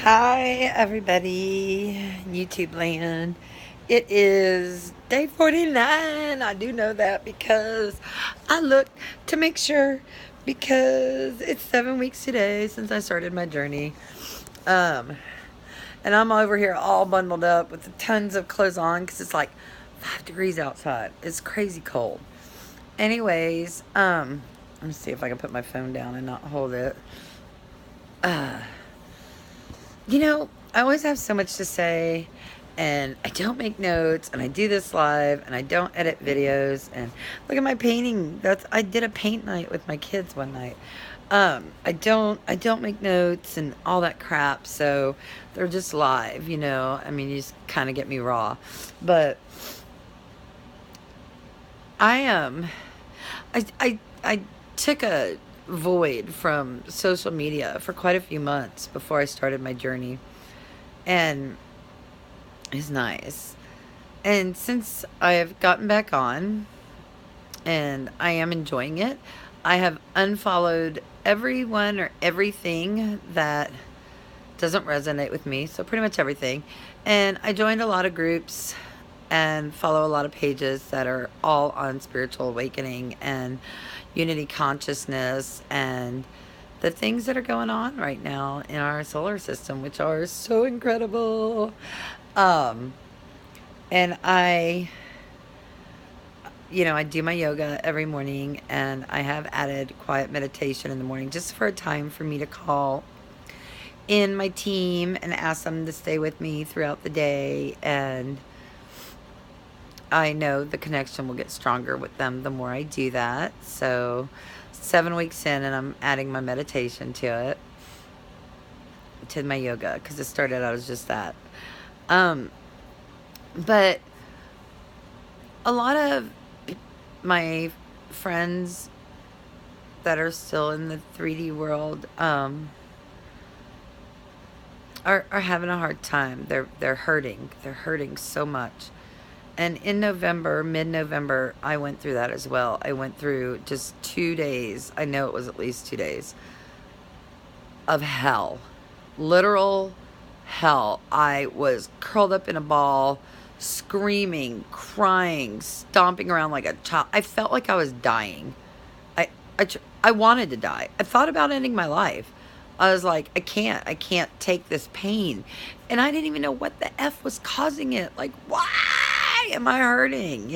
Hi, everybody, YouTube land. It is day 49. I do know that because I looked to make sure because it's 7 weeks today since I started my journey. Um, and I'm over here all bundled up with tons of clothes on because it's like 5 degrees outside. It's crazy cold. Anyways, let me see if I can put my phone down and not hold it. I always have so much to say, and I don't make notes, and I do this live, and I don't edit videos. And look at my painting. I did a paint night with my kids one night. I don't make notes and all that crap, so they're just live. I mean, you just kind of get me raw, but I took a void from social media for quite a few months before I started my journey, and it's nice. And since I have gotten back on and I am enjoying it, I have unfollowed everyone or everything that doesn't resonate with me. So, pretty much everything. And I joined a lot of groups and follow a lot of pages that are all on spiritual awakening and unity consciousness and the things that are going on right now in our solar system, which are so incredible. Um, and I do my yoga every morning, and I have added quiet meditation in the morning just for a time for me to call in my team and ask them to stay with me throughout the day. And I know the connection will get stronger with them the more I do that. So 7 weeks in, and I'm adding my meditation to it, to my yoga, because it started out as just that. But a lot of my friends that are still in the 3D world are having a hard time. They're hurting. They're hurting so much. And in November, mid-November, I went through that as well. I went through just 2 days. I know it was at least 2 days of hell. Literal hell. I was curled up in a ball, screaming, crying, stomping around like a child. I felt like I was dying. I, I wanted to die. I thought about ending my life. I was like, I can't take this pain. And I didn't even know what the F was causing it. Like, why am I hurting?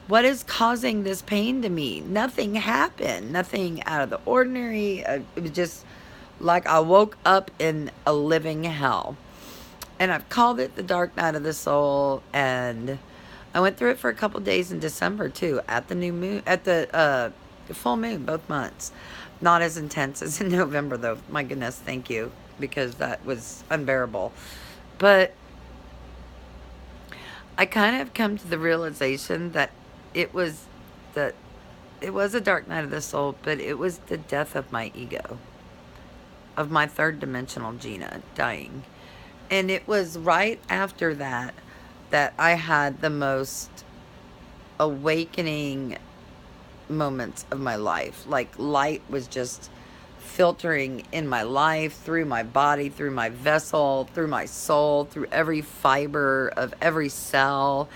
What is causing this pain to me? Nothing happened. Nothing out of the ordinary. It was just like I woke up in a living hell. And I've called it the dark night of the soul. And I went through it for a couple days in December too, at the new moon, at the full moon, both months. Not as intense as in November though. My goodness, thank you, because that was unbearable. But I kind of come to the realization that it was that it was a dark night of the soul, but it was the death of my ego, of my third dimensional Gina dying. And it was right after that I had the most awakening moments of my life. Like, light was just filtering in my life, through my body, through my vessel, through my soul, through every fiber of every cell.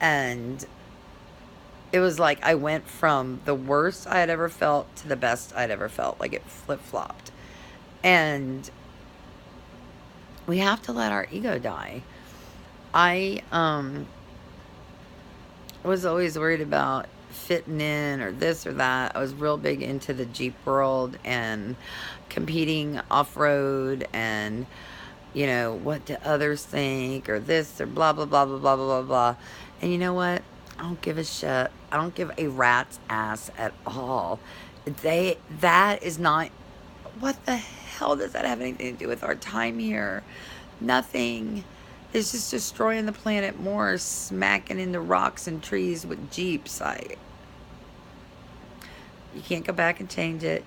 And it was like I went from the worst I had ever felt to the best I'd ever felt. Like, it flip-flopped. And we have to let our ego die. I was always worried about fitting in or this or that. I was real big into the Jeep world and competing off-road and, what do others think or this or blah, blah, blah, blah, blah, blah, blah, blah. And you know what? I don't give a shit. I don't give a rat's ass at all. That is not, what the hell does that have anything to do with our time here? Nothing. It's just destroying the planet more, smacking into rocks and trees with Jeeps. You can't go back and change it.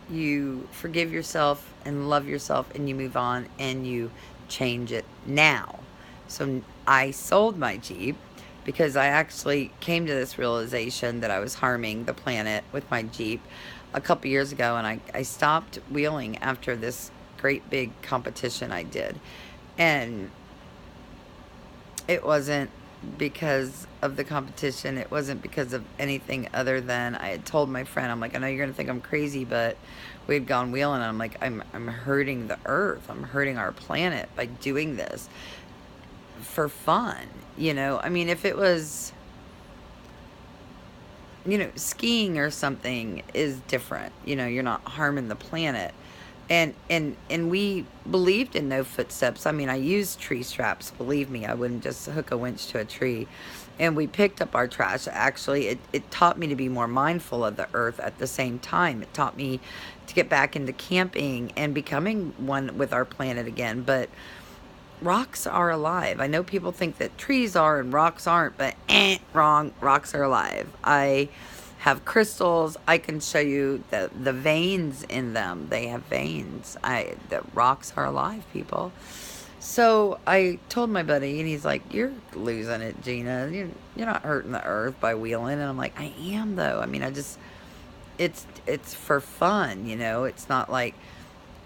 You forgive yourself and love yourself, and you move on and you change it now. So I sold my Jeep because I actually came to this realization that I was harming the planet with my Jeep a couple years ago, and I stopped wheeling after this great big competition I did. And it wasn't because of the competition. It wasn't because of anything other than I had told my friend, I'm like, I know you're going to think I'm crazy, but we had gone wheeling. And I'm like, I'm hurting the earth. I'm hurting our planet by doing this for fun. You know, I mean, if it was, you know, skiing or something is different. You know, you're not harming the planet. And we believed in no footsteps. I mean, I used tree straps. Believe me, I wouldn't just hook a winch to a tree. And we picked up our trash. Actually, it taught me to be more mindful of the earth at the same time. It taught me to get back into camping and becoming one with our planet again. But rocks are alive. I know people think that trees are and rocks aren't, but wrong. Rocks are alive. I have crystals. I can show you the veins in them. They have veins. The rocks are alive, people. So I told my buddy, and he's like, "You're losing it, Gina. You're not hurting the earth by wheeling." And I'm like, "I am, though. I mean, it's for fun, you know. It's not like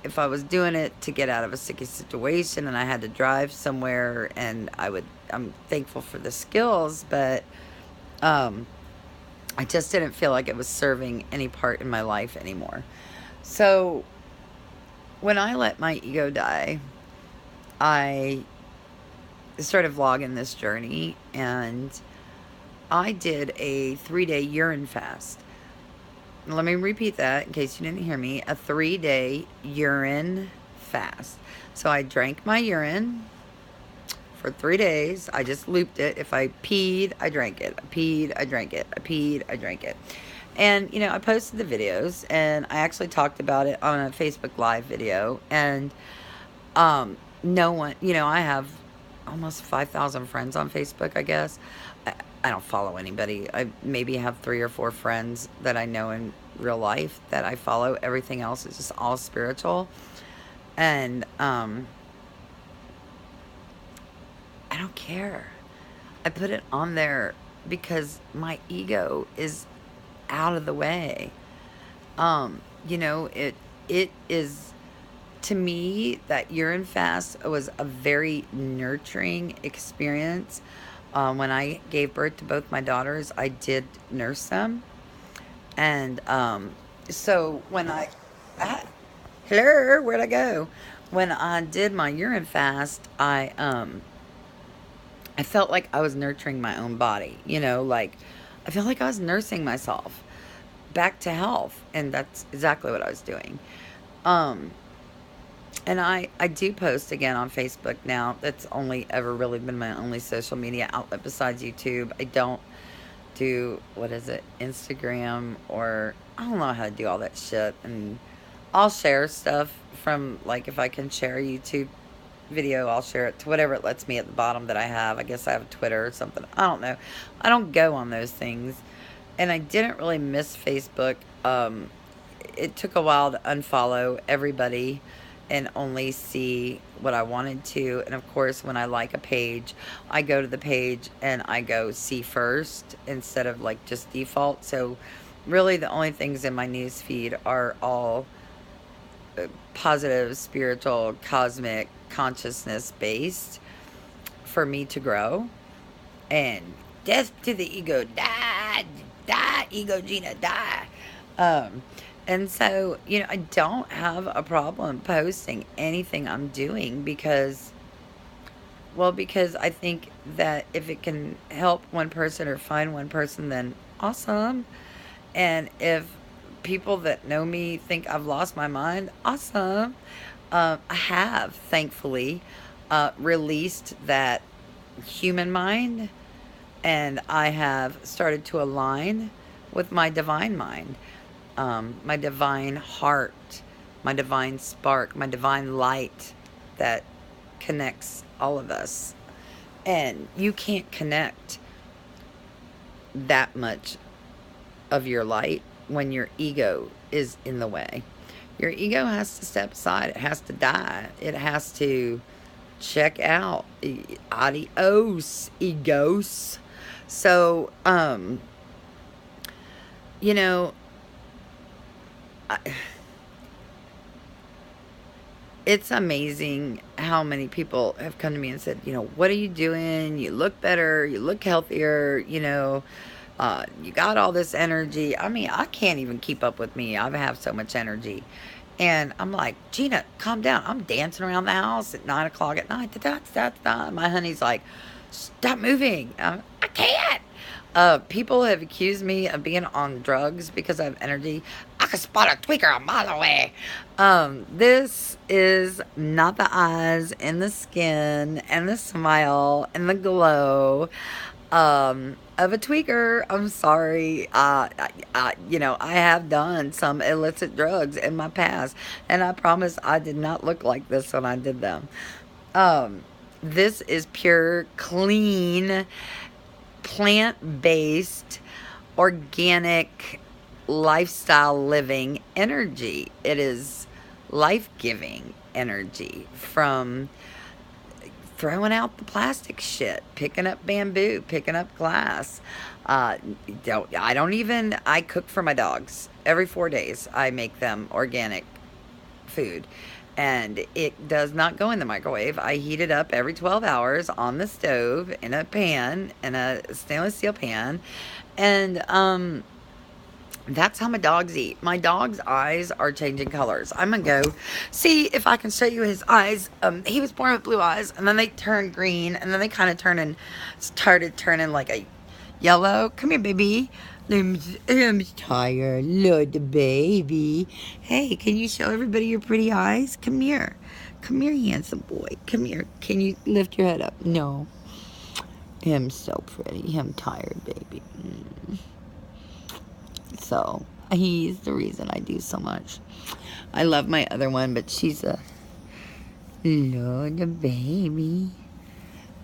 if I was doing it to get out of a sticky situation and I had to drive somewhere, and I'm thankful for the skills, but I just didn't feel like it was serving any part in my life anymore. So when I let my ego die, I started vlogging this journey, and I did a 3-day urine fast. Let me repeat that in case you didn't hear me. A 3-day urine fast. So I drank my urine for 3 days. I just looped it. If I peed, I drank it. I peed, I drank it. I peed, I drank it. And, you know, I posted the videos, and I actually talked about it on a Facebook Live video. And no one, you know, I have almost 5,000 friends on Facebook, I guess. I don't follow anybody. I maybe have 3 or 4 friends that I know in real life that I follow. Everything else is just all spiritual. And I don't care. I put it on there because my ego is out of the way. You know, it is, to me, that urine fast was a very nurturing experience. When I gave birth to both my daughters, I did nurse them. And so when hello, where'd I go? When I did my urine fast, I felt like I was nurturing my own body. You know, like I felt like I was nursing myself back to health, and that's exactly what I was doing. Um, And I do post again on Facebook now. That's only ever really been my only social media outlet besides YouTube. I don't do, what is it, Instagram, or I don't know how to do all that shit. And I'll share stuff from, like, if I can share a YouTube video, I'll share it to whatever it lets me at the bottom that I have. I guess I have Twitter or something. I don't know. I don't go on those things. And I didn't really miss Facebook. It took a while to unfollow everybody and only see what I wanted to. And of course, when I like a page, I go to the page and I go see first instead of like just default. So really the only things in my news feed are all positive, spiritual, cosmic, consciousness based for me to grow. And death to the ego, die, die, ego Gina, die. Um, and so, you know, I don't have a problem posting anything I'm doing because, well, because I think that if it can help one person or find one person, then awesome. And if people that know me think I've lost my mind, awesome. I have, thankfully, released that human mind, and I have started to align with my divine mind, my divine heart, my divine spark, my divine light that connects all of us. And you can't connect that much of your light when your ego is in the way. Your ego has to step aside. It has to die. It has to check out. Adios, egos. So, you know, I, It's amazing how many people have come to me and said, what are you doing? You look better, you look healthier, you got all this energy. I mean, I can't even keep up with me. I have so much energy. And I'm like, Gina, calm down. I'm dancing around the house at 9 o'clock at night. Da, da, da, da. My honey's like, stop moving. I can't. People have accused me of being on drugs because I have energy. I can spot a tweaker a mile away. This is not the eyes and the skin and the smile and the glow of a tweaker. I'm sorry. I have done some illicit drugs in my past, and I promise I did not look like this when I did them. Um, this is pure, clean, plant-based, organic lifestyle living energy. It is life-giving energy from throwing out the plastic shit, picking up bamboo, picking up glass. I cook for my dogs. Every 4 days, I make them organic food. And it does not go in the microwave. I heat it up every 12 hours on the stove in a pan, in a stainless steel pan. And that's how my dogs eat. My dog's eyes are changing colors. I'm gonna go see if I can show you his eyes. He was born with blue eyes, and then they turned green, and then they kind of started turning like a yellow. Come here, baby. I'm tired, little baby. Hey, can you show everybody your pretty eyes? Come here. Come here, handsome boy. Come here. Can you lift your head up? No. I'm so pretty. I'm tired, baby. So he's the reason I do so much. I love my other one, but she's a little baby.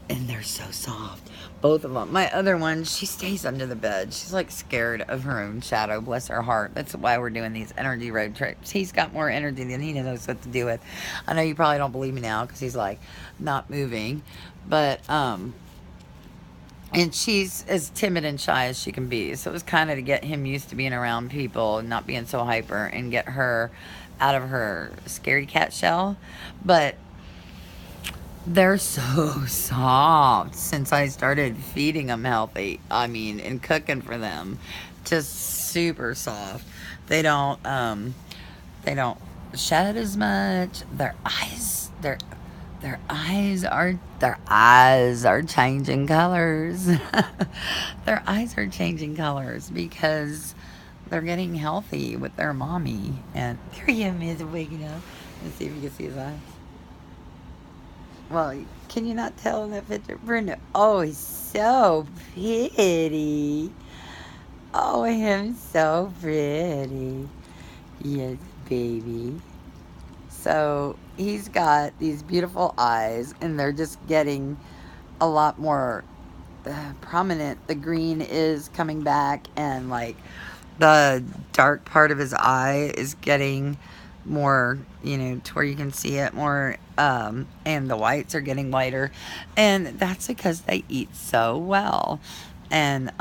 And they're so soft. Both of them. My other one, she stays under the bed. She's like scared of her own shadow. Bless her heart. That's why we're doing these energy road trips. He's got more energy than he knows what to do with. I know you probably don't believe me now because he's like not moving. But, and she's as timid and shy as she can be. So it was kind of to get him used to being around people and not being so hyper and get her out of her scaredy cat shell. But they're so soft since I started feeding them healthy. I mean, and cooking for them. Just super soft. They don't shed as much. Their eyes are changing colors. Their eyes are changing colors because they're getting healthy with their mommy. And there he is waking up. Let's see if you can see his eyes. Well, can you not tell in that picture? Brenda, oh, he's so pretty. Oh, him so pretty. Yes, baby. So he's got these beautiful eyes, and they're just getting a lot more prominent. The green is coming back, and like the dark part of his eye is getting more, to where you can see it more, and the whites are getting whiter, and that's because they eat so well. And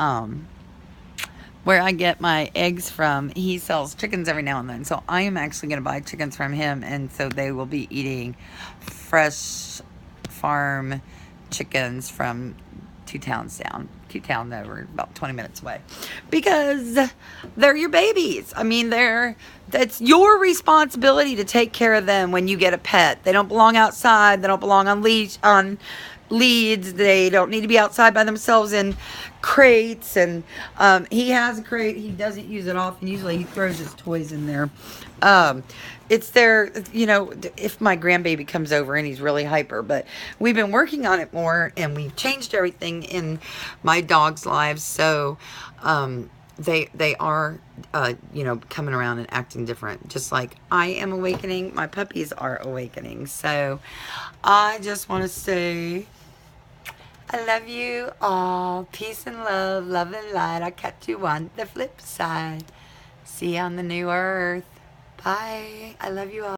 where I get my eggs from, he sells chickens every now and then, so I am actually going to buy chickens from him, and so they will be eating fresh farm chickens from 2 towns down. 2 towns over, about 20 minutes away, because they're your babies. I mean, that's your responsibility to take care of them when you get a pet. They don't belong outside. They don't belong on leads. They don't need to be outside by themselves in crates. And he has a crate. He doesn't use it often. Usually he throws his toys in there. It's there, if my grandbaby comes over and he's really hyper. But we've been working on it more, and we've changed everything in my dogs' lives. So they are, coming around and acting different. Just like I am awakening, my puppies are awakening. So I just want to say, I love you all. Peace and love, love and light. I'll catch you on the flip side. See you on the new earth. Bye. I love you all.